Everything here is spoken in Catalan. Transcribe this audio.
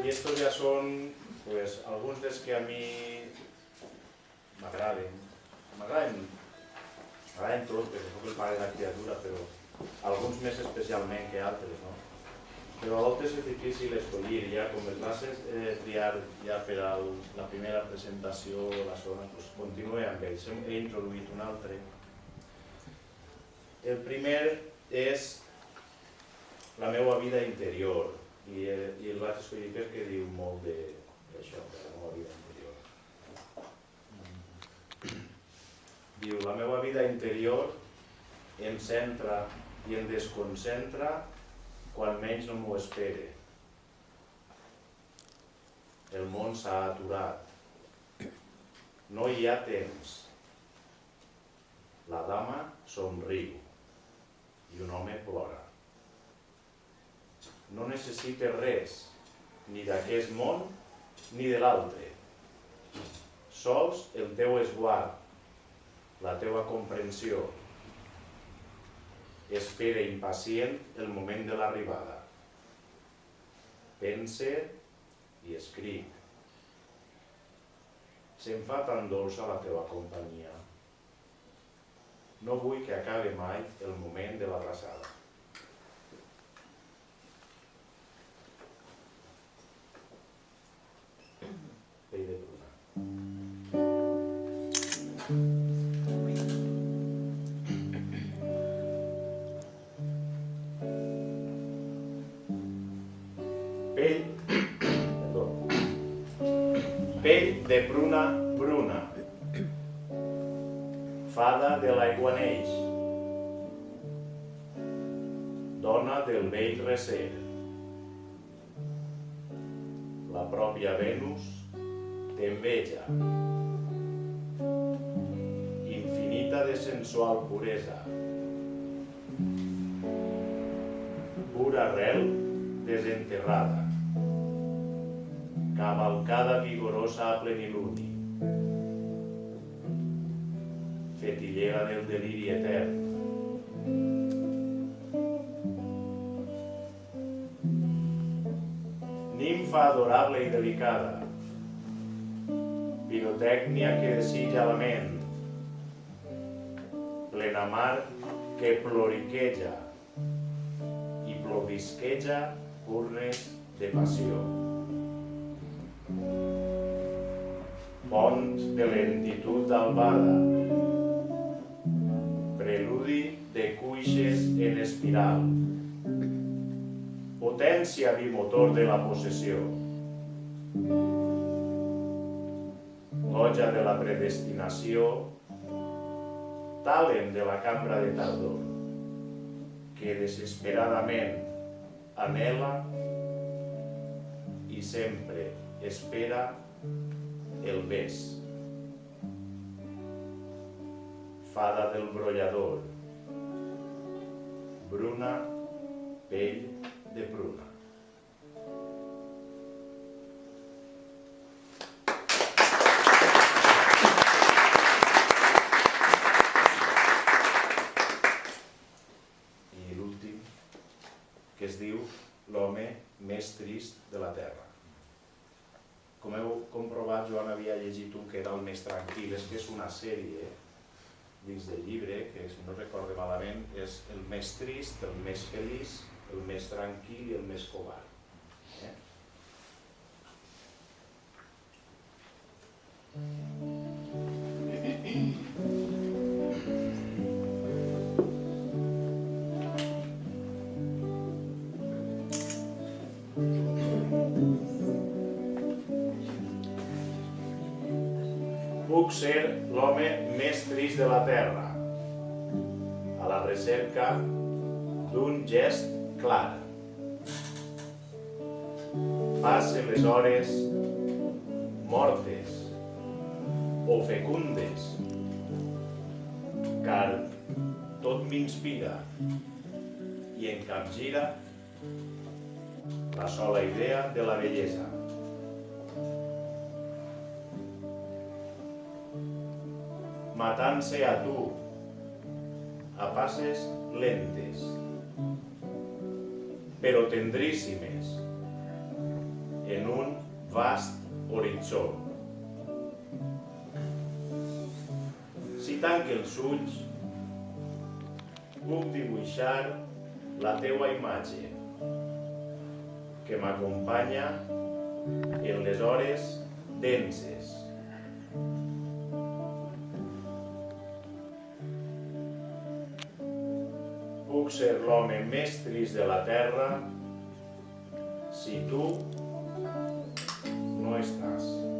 Y estos ya son pues, alguns dels que a mi m'agraden. M'agraden tots, perquè soc el pare de la criatura, però alguns més especialment que altres, no? Però a voltes és difícil escollir, ja com les vas triar ja per a la primera presentació, la segona, doncs continuo amb ells. He introduït un altre. El primer és la meva vida interior, i el vaig escollir perquè diu molt d'això, de la meva vida interior. Diu, la meva vida interior em centra i em desconcentra quan menys no m'ho espere. El món s'ha aturat. No hi ha temps. La dama somriu i un home plora. No necessites res, ni d'aquest món ni de l'altre. Sols el teu esguard, la teua comprensió. Espera impacient el moment de l'arribada. Pense i escric. Se'm fa tan dolça la teva companyia. No vull que acabi mai el moment de l'abraçada. Pell de pruna. Pell de pruna bruna, fada de l'aiguaneix, dona del vell recer. La pròpia Venus t'enveja, infinita de sensual puresa, pura arrel desenterrada, cavalcada vigorosa a pleniluni, fetillera del deliri etern. Nimfa adorable i delicada, pirotècnia que desitja la ment, plena mar que ploriqueja i plovisqueja urnes de passió. Pont de lentitud d'albada, preludi de cuixes en espiral, potència bimotor de la possessió, goja de la predestinació, talent de la cambra de tardor, que desesperadament anhela i sempre espera el bes. Fada del brollador, bruna, pell de pruna. I l'últim, que es diu l'home més trist de la terra. Com heu comprovat, jo n'havia llegit un que era el més tranquil, és que és una sèrie dins del llibre, que si no recorde malament, és el més trist, el més feliç, el més tranquil i el més covard. Puc ser l'home més trist de la terra, a la recerca d'un gest clar. Passe les hores mortes o fecundes, car tot m'inspira i encapgira la sola idea de la bellesa. Matant-se a tu, a passes lentes, però tendríssimes, en un vast horitzó. Si tanque els ulls, puc dibuixar la teua imatge, que m'acompanya en les hores denses. Puc ser l'home més trist de la terra si tu no estàs.